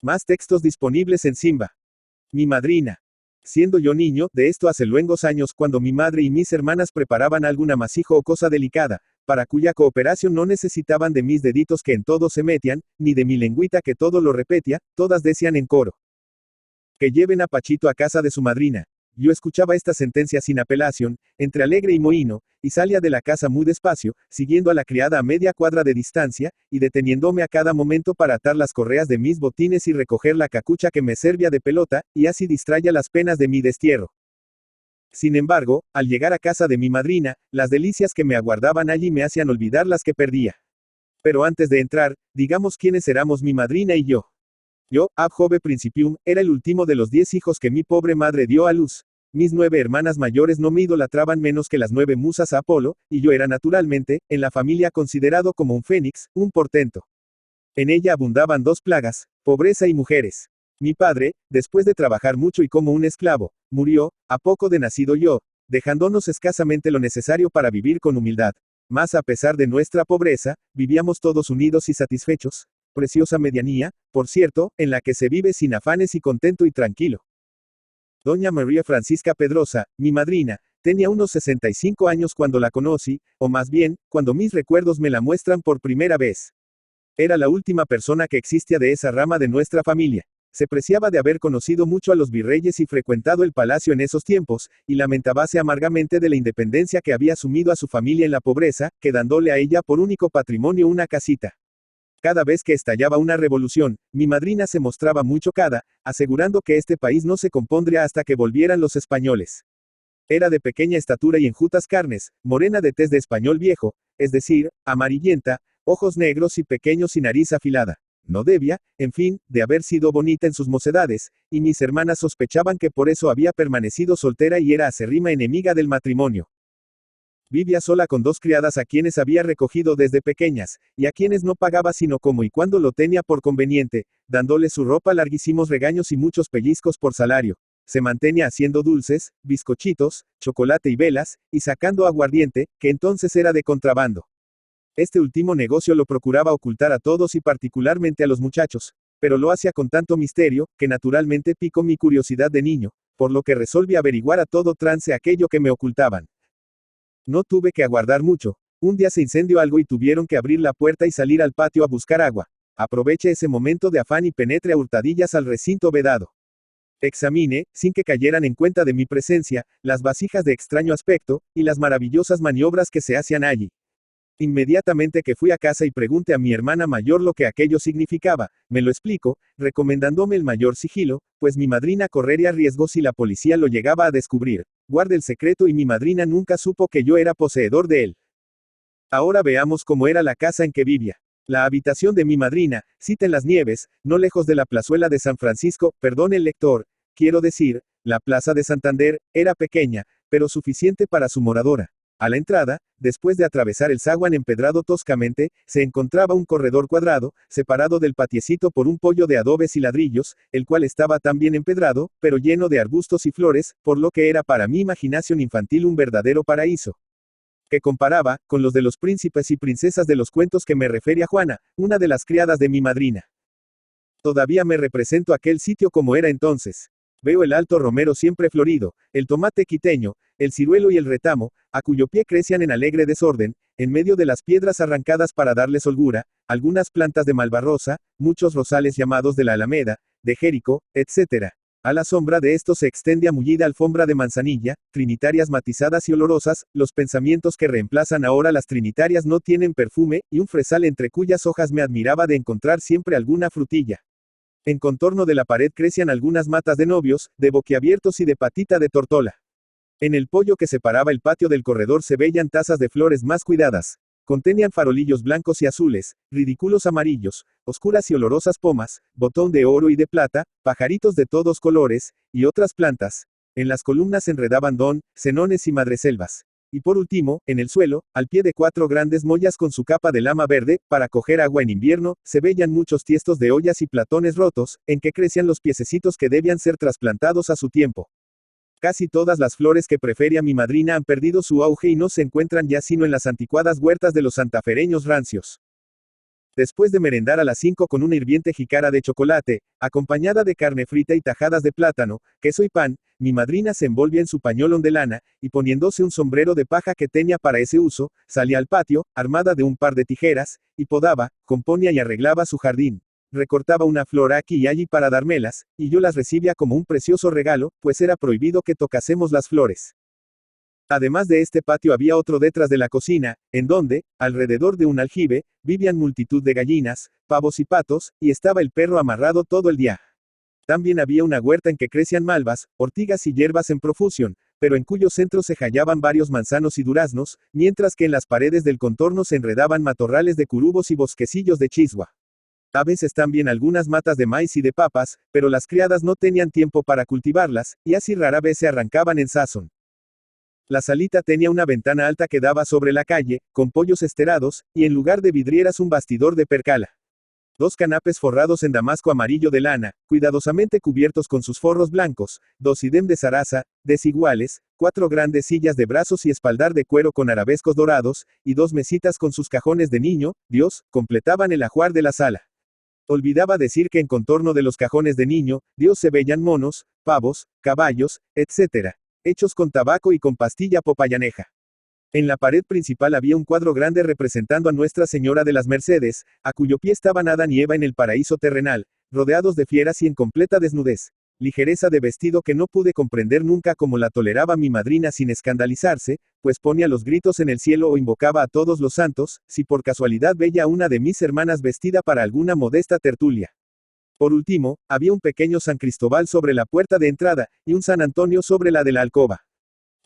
Más textos disponibles en Simba. Mi madrina. Siendo yo niño, de esto hace luengos años, cuando mi madre y mis hermanas preparaban algún amasijo o cosa delicada, para cuya cooperación no necesitaban de mis deditos que en todo se metían, ni de mi lengüita que todo lo repetía, todas decían en coro: que lleven a Pachito a casa de su madrina. Yo escuchaba esta sentencia sin apelación, entre alegre y mohíno, y salía de la casa muy despacio, siguiendo a la criada a media cuadra de distancia, y deteniéndome a cada momento para atar las correas de mis botines y recoger la cacucha que me servía de pelota, y así distraía las penas de mi destierro. Sin embargo, al llegar a casa de mi madrina, las delicias que me aguardaban allí me hacían olvidar las que perdía. Pero antes de entrar, digamos quiénes éramos mi madrina y yo. Yo, ab jove principium, era el último de los 10 hijos que mi pobre madre dio a luz. Mis 9 hermanas mayores no me idolatraban menos que las 9 musas a Apolo, y yo era naturalmente, en la familia considerado como un fénix, un portento. En ella abundaban 2 plagas, pobreza y mujeres. Mi padre, después de trabajar mucho y como un esclavo, murió, a poco de nacido yo, dejándonos escasamente lo necesario para vivir con humildad. Mas a pesar de nuestra pobreza, vivíamos todos unidos y satisfechos. Preciosa medianía, por cierto, en la que se vive sin afanes y contento y tranquilo. Doña María Francisca Pedrosa, mi madrina, tenía unos 65 años cuando la conocí, o más bien, cuando mis recuerdos me la muestran por primera vez. Era la última persona que existía de esa rama de nuestra familia. Se preciaba de haber conocido mucho a los virreyes y frecuentado el palacio en esos tiempos, y lamentábase amargamente de la independencia que había sumido a su familia en la pobreza, quedándole a ella por único patrimonio una casita. Cada vez que estallaba una revolución, mi madrina se mostraba muy chocada, asegurando que este país no se compondría hasta que volvieran los españoles. Era de pequeña estatura y enjutas carnes, morena de tez de español viejo, es decir, amarillenta, ojos negros y pequeños y nariz afilada. No debía, en fin, de haber sido bonita en sus mocedades, y mis hermanas sospechaban que por eso había permanecido soltera y era acérrima enemiga del matrimonio. Vivía sola con 2 criadas a quienes había recogido desde pequeñas, y a quienes no pagaba sino como y cuando lo tenía por conveniente, dándole su ropa, larguísimos regaños y muchos pellizcos por salario. Se mantenía haciendo dulces, bizcochitos, chocolate y velas, y sacando aguardiente, que entonces era de contrabando. Este último negocio lo procuraba ocultar a todos y particularmente a los muchachos, pero lo hacía con tanto misterio, que naturalmente picó mi curiosidad de niño, por lo que resolví averiguar a todo trance aquello que me ocultaban. No tuve que aguardar mucho. Un día se incendió algo y tuvieron que abrir la puerta y salir al patio a buscar agua. Aproveché ese momento de afán y penetré a hurtadillas al recinto vedado. Examiné, sin que cayeran en cuenta de mi presencia, las vasijas de extraño aspecto, y las maravillosas maniobras que se hacían allí. Inmediatamente que fui a casa y pregunté a mi hermana mayor lo que aquello significaba, me lo explicó, recomendándome el mayor sigilo, pues mi madrina correría riesgo si la policía lo llegaba a descubrir. Guarde el secreto y mi madrina nunca supo que yo era poseedor de él. Ahora veamos cómo era la casa en que vivía. La habitación de mi madrina, cita en las Nieves, no lejos de la plazuela de San Francisco, perdone el lector, quiero decir, la plaza de Santander, era pequeña, pero suficiente para su moradora. A la entrada, después de atravesar el zaguán empedrado toscamente, se encontraba un corredor cuadrado, separado del patiecito por un poyo de adobes y ladrillos, el cual estaba también empedrado, pero lleno de arbustos y flores, por lo que era para mi imaginación infantil un verdadero paraíso. Que comparaba, con los de los príncipes y princesas de los cuentos que me refería Juana, una de las criadas de mi madrina. Todavía me represento aquel sitio como era entonces. Veo el alto romero siempre florido, el tomate quiteño, el ciruelo y el retamo, a cuyo pie crecían en alegre desorden, en medio de las piedras arrancadas para darles holgura, algunas plantas de malvarrosa, muchos rosales llamados de la Alameda, de Jérico, etc. A la sombra de esto se extendía mullida alfombra de manzanilla, trinitarias matizadas y olorosas, los pensamientos que reemplazan ahora las trinitarias no tienen perfume, y un fresal entre cuyas hojas me admiraba de encontrar siempre alguna frutilla. En contorno de la pared crecían algunas matas de novios, de boquiabiertos y de patita de tortola. En el poyo que separaba el patio del corredor se veían tazas de flores más cuidadas. Contenían farolillos blancos y azules, ridículos amarillos, oscuras y olorosas pomas, botón de oro y de plata, pajaritos de todos colores, y otras plantas. En las columnas se enredaban don, cenones y madreselvas. Y por último, en el suelo, al pie de 4 grandes mollas con su capa de lama verde, para coger agua en invierno, se veían muchos tiestos de ollas y platones rotos, en que crecían los piececitos que debían ser trasplantados a su tiempo. Casi todas las flores que prefería mi madrina han perdido su auge y no se encuentran ya sino en las anticuadas huertas de los santafereños rancios. Después de merendar a las 5 con una hirviente jícara de chocolate, acompañada de carne frita y tajadas de plátano, queso y pan, mi madrina se envolvía en su pañolón de lana, y poniéndose un sombrero de paja que tenía para ese uso, salía al patio, armada de un par de tijeras, y podaba, componía y arreglaba su jardín. Recortaba una flor aquí y allí para dármelas, y yo las recibía como un precioso regalo, pues era prohibido que tocásemos las flores. Además de este patio había otro detrás de la cocina, en donde, alrededor de un aljibe, vivían multitud de gallinas, pavos y patos, y estaba el perro amarrado todo el día. También había una huerta en que crecían malvas, ortigas y hierbas en profusión, pero en cuyo centro se hallaban varios manzanos y duraznos, mientras que en las paredes del contorno se enredaban matorrales de curubos y bosquecillos de chisgua. A veces también algunas matas de maíz y de papas, pero las criadas no tenían tiempo para cultivarlas, y así rara vez se arrancaban en sazón. La salita tenía una ventana alta que daba sobre la calle, con pollos esterados, y en lugar de vidrieras un bastidor de percala. 2 canapes forrados en damasco amarillo de lana, cuidadosamente cubiertos con sus forros blancos, 2 idem de zaraza, desiguales, 4 grandes sillas de brazos y espaldar de cuero con arabescos dorados, y 2 mesitas con sus cajones de niño, Dios, completaban el ajuar de la sala. Olvidaba decir que en contorno de los cajones de niño, Dios se veían monos, pavos, caballos, etc., hechos con tabaco y con pastilla popayaneja. En la pared principal había un cuadro grande representando a Nuestra Señora de las Mercedes, a cuyo pie estaban Adán y Eva en el paraíso terrenal, rodeados de fieras y en completa desnudez. Ligereza de vestido que no pude comprender nunca cómo la toleraba mi madrina sin escandalizarse, pues ponía los gritos en el cielo o invocaba a todos los santos, si por casualidad veía a una de mis hermanas vestida para alguna modesta tertulia. Por último, había un pequeño San Cristóbal sobre la puerta de entrada, y un San Antonio sobre la de la alcoba.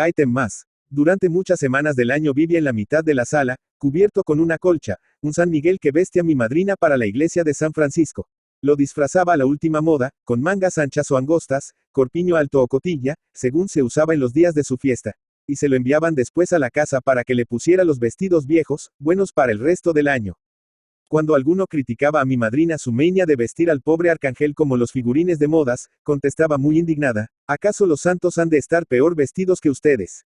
Ítem más. Durante muchas semanas del año vivía en la mitad de la sala, cubierto con una colcha, un San Miguel que vestía mi madrina para la iglesia de San Francisco. Lo disfrazaba a la última moda, con mangas anchas o angostas, corpiño alto o cotilla, según se usaba en los días de su fiesta. Y se lo enviaban después a la casa para que le pusiera los vestidos viejos, buenos para el resto del año. Cuando alguno criticaba a mi madrina su maña de vestir al pobre arcángel como los figurines de modas, contestaba muy indignada, ¿acaso los santos han de estar peor vestidos que ustedes?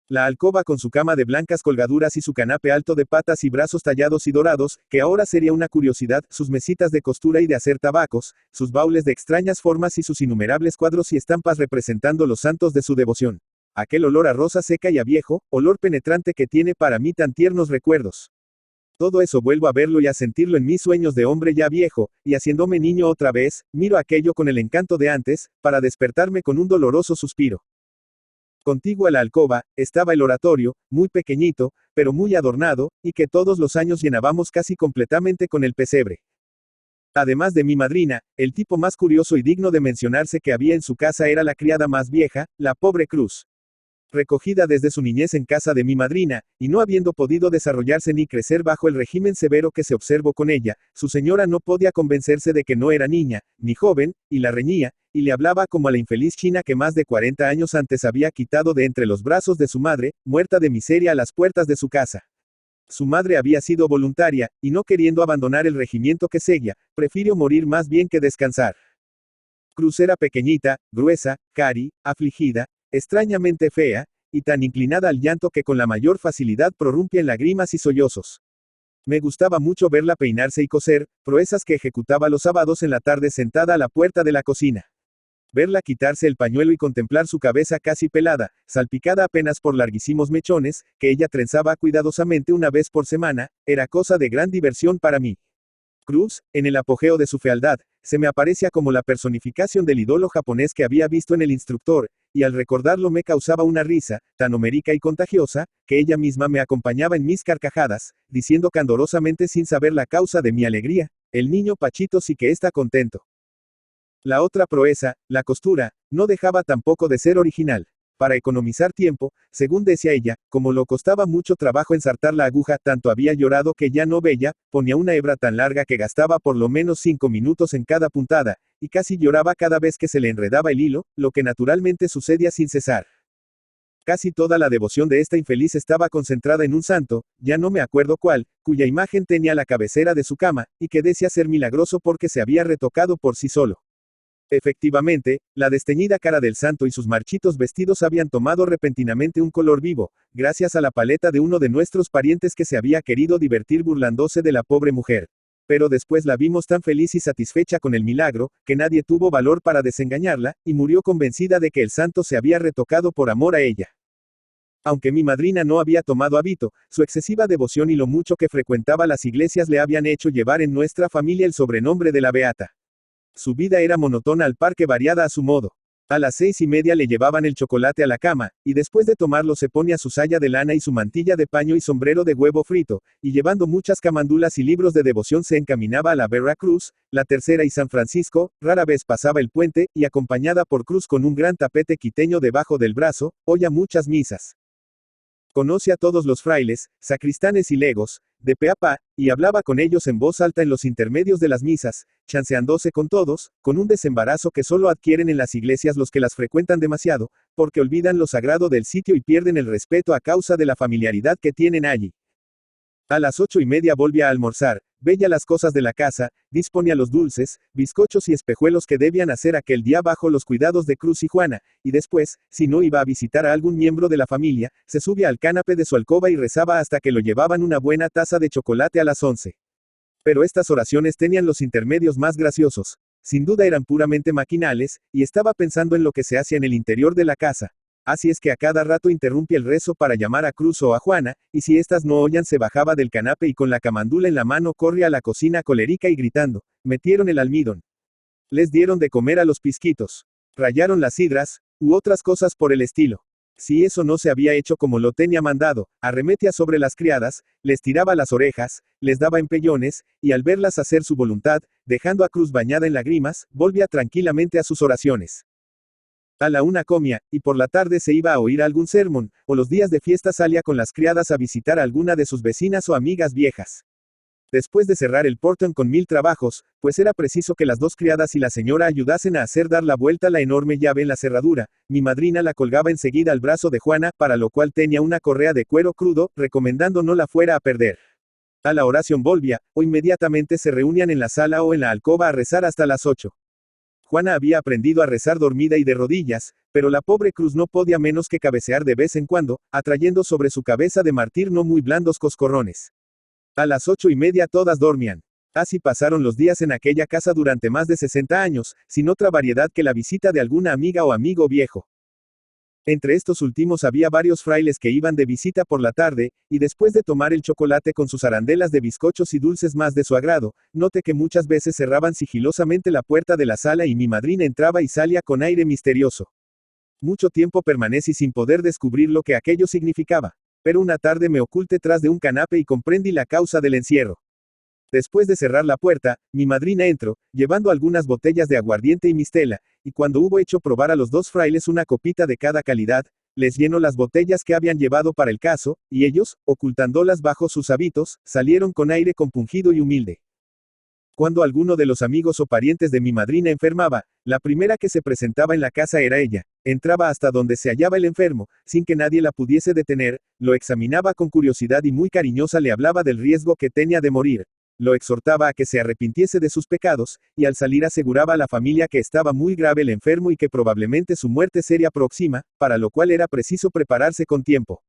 La alcoba con su cama de blancas colgaduras y su canape alto de patas y brazos tallados y dorados, que ahora sería una curiosidad, sus mesitas de costura y de hacer tabacos, sus baúles de extrañas formas y sus innumerables cuadros y estampas representando los santos de su devoción. Aquel olor a rosa seca y a viejo, olor penetrante que tiene para mí tan tiernos recuerdos. Todo eso vuelvo a verlo y a sentirlo en mis sueños de hombre ya viejo, y haciéndome niño otra vez, miro aquello con el encanto de antes, para despertarme con un doloroso suspiro. Contiguo a la alcoba, estaba el oratorio, muy pequeñito, pero muy adornado, y que todos los años llenábamos casi completamente con el pesebre. Además de mi madrina, el tipo más curioso y digno de mencionarse que había en su casa era la criada más vieja, la pobre Cruz. Recogida desde su niñez en casa de mi madrina, y no habiendo podido desarrollarse ni crecer bajo el régimen severo que se observó con ella, su señora no podía convencerse de que no era niña, ni joven, y la reñía, y le hablaba como a la infeliz china que más de 40 años antes había quitado de entre los brazos de su madre, muerta de miseria a las puertas de su casa. Su madre había sido voluntaria, y no queriendo abandonar el regimiento que seguía, prefirió morir más bien que descansar. Cruz era pequeñita, gruesa, cari, afligida, extrañamente fea, y tan inclinada al llanto que con la mayor facilidad prorrumpía en lágrimas y sollozos. Me gustaba mucho verla peinarse y coser, proezas que ejecutaba los sábados en la tarde sentada a la puerta de la cocina. Verla quitarse el pañuelo y contemplar su cabeza casi pelada, salpicada apenas por larguísimos mechones, que ella trenzaba cuidadosamente una vez por semana, era cosa de gran diversión para mí. Cruz, en el apogeo de su fealdad, se me aparecía como la personificación del ídolo japonés que había visto en el instructor, y al recordarlo me causaba una risa, tan homérica y contagiosa, que ella misma me acompañaba en mis carcajadas, diciendo candorosamente sin saber la causa de mi alegría, el niño Pachito sí que está contento. La otra proeza, la costura, no dejaba tampoco de ser original. Para economizar tiempo, según decía ella, como lo costaba mucho trabajo ensartar la aguja, tanto había llorado que ya no veía, ponía una hebra tan larga que gastaba por lo menos 5 minutos en cada puntada, y casi lloraba cada vez que se le enredaba el hilo, lo que naturalmente sucedía sin cesar. Casi toda la devoción de esta infeliz estaba concentrada en un santo, ya no me acuerdo cuál, cuya imagen tenía la cabecera de su cama, y que decía ser milagroso porque se había retocado por sí solo. Efectivamente, la desteñida cara del santo y sus marchitos vestidos habían tomado repentinamente un color vivo, gracias a la paleta de uno de nuestros parientes que se había querido divertir burlándose de la pobre mujer. Pero después la vimos tan feliz y satisfecha con el milagro, que nadie tuvo valor para desengañarla, y murió convencida de que el santo se había retocado por amor a ella. Aunque mi madrina no había tomado hábito, su excesiva devoción y lo mucho que frecuentaba las iglesias le habían hecho llevar en nuestra familia el sobrenombre de la Beata. Su vida era monótona al par que variada a su modo. A las 6:30 le llevaban el chocolate a la cama, y después de tomarlo se ponía su saya de lana y su mantilla de paño y sombrero de huevo frito, y llevando muchas camandulas y libros de devoción se encaminaba a la Veracruz, la Tercera y San Francisco, rara vez pasaba el puente, y acompañada por Cruz con un gran tapete quiteño debajo del brazo, oía muchas misas. Conoce a todos los frailes, sacristanes y legos, de pe a pa, y hablaba con ellos en voz alta en los intermedios de las misas, chanceándose con todos, con un desembarazo que solo adquieren en las iglesias los que las frecuentan demasiado, porque olvidan lo sagrado del sitio y pierden el respeto a causa de la familiaridad que tienen allí. A las 8:30 volvía a almorzar, veía las cosas de la casa, disponía los dulces, bizcochos y espejuelos que debían hacer aquel día bajo los cuidados de Cruz y Juana, y después, si no iba a visitar a algún miembro de la familia, se subía al canapé de su alcoba y rezaba hasta que lo llevaban una buena taza de chocolate a las 11. Pero estas oraciones tenían los intermedios más graciosos. Sin duda eran puramente maquinales, y estaba pensando en lo que se hacía en el interior de la casa. Así es que a cada rato interrumpía el rezo para llamar a Cruz o a Juana, y si éstas no oían se bajaba del canapé y con la camandula en la mano corría a la cocina colérica y gritando, metieron el almidón. Les dieron de comer a los pisquitos. Rayaron las sidras, u otras cosas por el estilo. Si eso no se había hecho como lo tenía mandado, arremetía sobre las criadas, les tiraba las orejas, les daba empellones, y al verlas hacer su voluntad, dejando a Cruz bañada en lágrimas, volvía tranquilamente a sus oraciones. A la 1 comía, y por la tarde se iba a oír algún sermón, o los días de fiesta salía con las criadas a visitar a alguna de sus vecinas o amigas viejas. Después de cerrar el portón con 1000 trabajos, pues era preciso que las dos criadas y la señora ayudasen a hacer dar la vuelta la enorme llave en la cerradura, mi madrina la colgaba enseguida al brazo de Juana, para lo cual tenía una correa de cuero crudo, recomendando no la fuera a perder. A la oración volvía, o inmediatamente se reunían en la sala o en la alcoba a rezar hasta las 8. Juana había aprendido a rezar dormida y de rodillas, pero la pobre Cruz no podía menos que cabecear de vez en cuando, atrayendo sobre su cabeza de mártir no muy blandos coscorrones. A las 8:30 todas dormían. Así pasaron los días en aquella casa durante más de 60 años, sin otra variedad que la visita de alguna amiga o amigo viejo. Entre estos últimos había varios frailes que iban de visita por la tarde, y después de tomar el chocolate con sus arandelas de bizcochos y dulces más de su agrado, noté que muchas veces cerraban sigilosamente la puerta de la sala y mi madrina entraba y salía con aire misterioso. Mucho tiempo permanecí sin poder descubrir lo que aquello significaba, pero una tarde me oculté tras de un canapé y comprendí la causa del encierro. Después de cerrar la puerta, mi madrina entró, llevando algunas botellas de aguardiente y mistela, y cuando hubo hecho probar a los dos frailes una copita de cada calidad, les llenó las botellas que habían llevado para el caso, y ellos, ocultándolas bajo sus hábitos, salieron con aire compungido y humilde. Cuando alguno de los amigos o parientes de mi madrina enfermaba, la primera que se presentaba en la casa era ella. Entraba hasta donde se hallaba el enfermo, sin que nadie la pudiese detener, lo examinaba con curiosidad y muy cariñosa le hablaba del riesgo que tenía de morir. Lo exhortaba a que se arrepintiese de sus pecados, y al salir aseguraba a la familia que estaba muy grave el enfermo y que probablemente su muerte sería próxima, para lo cual era preciso prepararse con tiempo.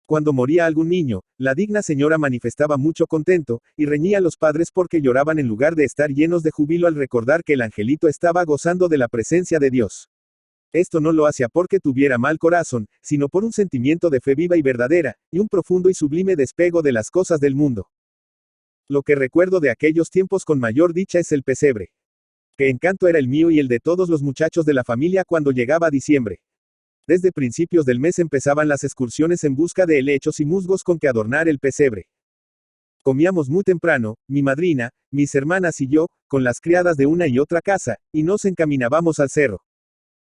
Cuando moría algún niño, la digna señora manifestaba mucho contento, y reñía a los padres porque lloraban en lugar de estar llenos de júbilo al recordar que el angelito estaba gozando de la presencia de Dios. Esto no lo hacía porque tuviera mal corazón, sino por un sentimiento de fe viva y verdadera, y un profundo y sublime despego de las cosas del mundo. Lo que recuerdo de aquellos tiempos con mayor dicha es el pesebre. Qué encanto era el mío y el de todos los muchachos de la familia cuando llegaba diciembre. Desde principios del mes empezaban las excursiones en busca de helechos y musgos con que adornar el pesebre. Comíamos muy temprano, mi madrina, mis hermanas y yo, con las criadas de una y otra casa, y nos encaminábamos al cerro.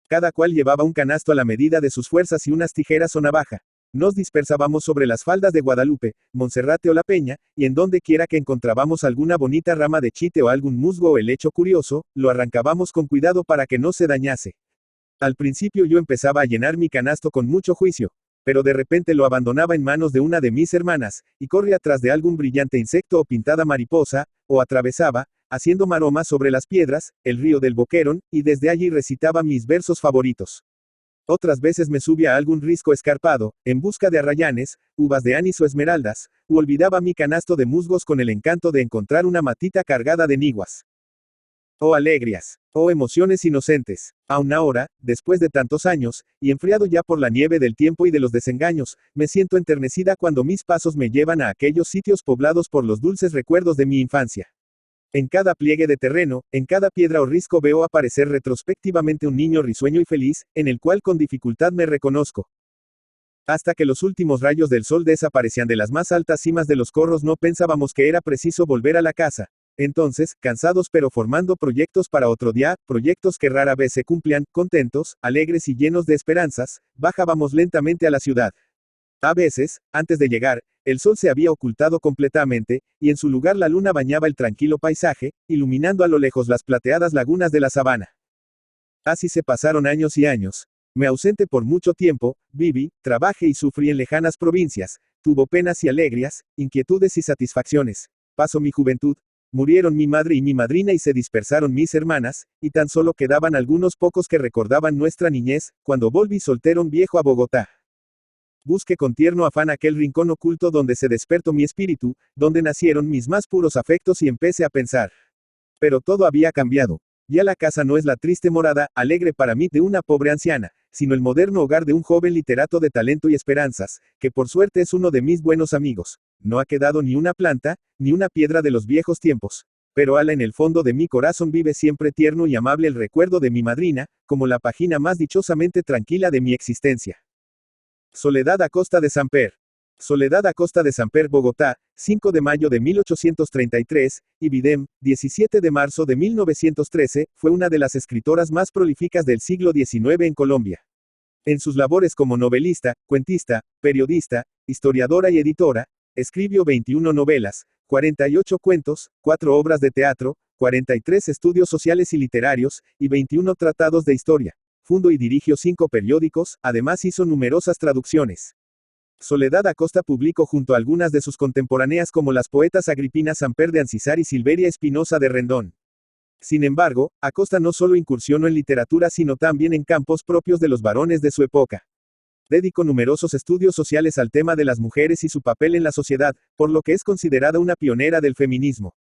Cada cual llevaba un canasto a la medida de sus fuerzas y unas tijeras o navaja. Nos dispersábamos sobre las faldas de Guadalupe, Monserrate o La Peña, y en donde quiera que encontrábamos alguna bonita rama de chite o algún musgo o helecho curioso, lo arrancábamos con cuidado para que no se dañase. Al principio yo empezaba a llenar mi canasto con mucho juicio, pero de repente lo abandonaba en manos de una de mis hermanas, y corría tras de algún brillante insecto o pintada mariposa, o atravesaba, haciendo maromas sobre las piedras, el río del Boquerón, y desde allí recitaba mis versos favoritos. Otras veces me subía a algún risco escarpado, en busca de arrayanes, uvas de anís o esmeraldas, u olvidaba mi canasto de musgos con el encanto de encontrar una matita cargada de niguas. Oh alegrías, oh emociones inocentes. Aun ahora, después de tantos años, y enfriado ya por la nieve del tiempo y de los desengaños, me siento enternecida cuando mis pasos me llevan a aquellos sitios poblados por los dulces recuerdos de mi infancia. En cada pliegue de terreno, en cada piedra o risco veo aparecer retrospectivamente un niño risueño y feliz, en el cual con dificultad me reconozco. Hasta que los últimos rayos del sol desaparecían de las más altas cimas de los corros no pensábamos que era preciso volver a la casa. Entonces, cansados pero formando proyectos para otro día, proyectos que rara vez se cumplían, contentos, alegres y llenos de esperanzas, bajábamos lentamente a la ciudad. A veces, antes de llegar, el sol se había ocultado completamente, y en su lugar la luna bañaba el tranquilo paisaje, iluminando a lo lejos las plateadas lagunas de la sabana. Así se pasaron años y años. Me ausenté por mucho tiempo, viví, trabajé y sufrí en lejanas provincias, tuvo penas y alegrías, inquietudes y satisfacciones. Pasó mi juventud. Murieron mi madre y mi madrina y se dispersaron mis hermanas, y tan solo quedaban algunos pocos que recordaban nuestra niñez, cuando volví soltero viejo a Bogotá. Busqué con tierno afán aquel rincón oculto donde se despertó mi espíritu, donde nacieron mis más puros afectos y empecé a pensar. Pero todo había cambiado. Ya la casa no es la triste morada, alegre para mí de una pobre anciana, sino el moderno hogar de un joven literato de talento y esperanzas, que por suerte es uno de mis buenos amigos. No ha quedado ni una planta, ni una piedra de los viejos tiempos. Pero ala en el fondo de mi corazón vive siempre tierno y amable el recuerdo de mi madrina, como la página más dichosamente tranquila de mi existencia. Soledad Acosta de Samper. Soledad Acosta de Samper, Bogotá, 5 de mayo de 1833, Ibidem, 17 de marzo de 1913, fue una de las escritoras más prolíficas del siglo XIX en Colombia. En sus labores como novelista, cuentista, periodista, historiadora y editora, escribió 21 novelas, 48 cuentos, 4 obras de teatro, 43 estudios sociales y literarios, y 21 tratados de historia. Fundó y dirigió 5 periódicos, además hizo numerosas traducciones. Soledad Acosta publicó junto a algunas de sus contemporáneas como las poetas Agripina Samper de Ancisar y Silveria Espinosa de Rendón. Sin embargo, Acosta no solo incursionó en literatura sino también en campos propios de los varones de su época. Dedicó numerosos estudios sociales al tema de las mujeres y su papel en la sociedad, por lo que es considerada una pionera del feminismo.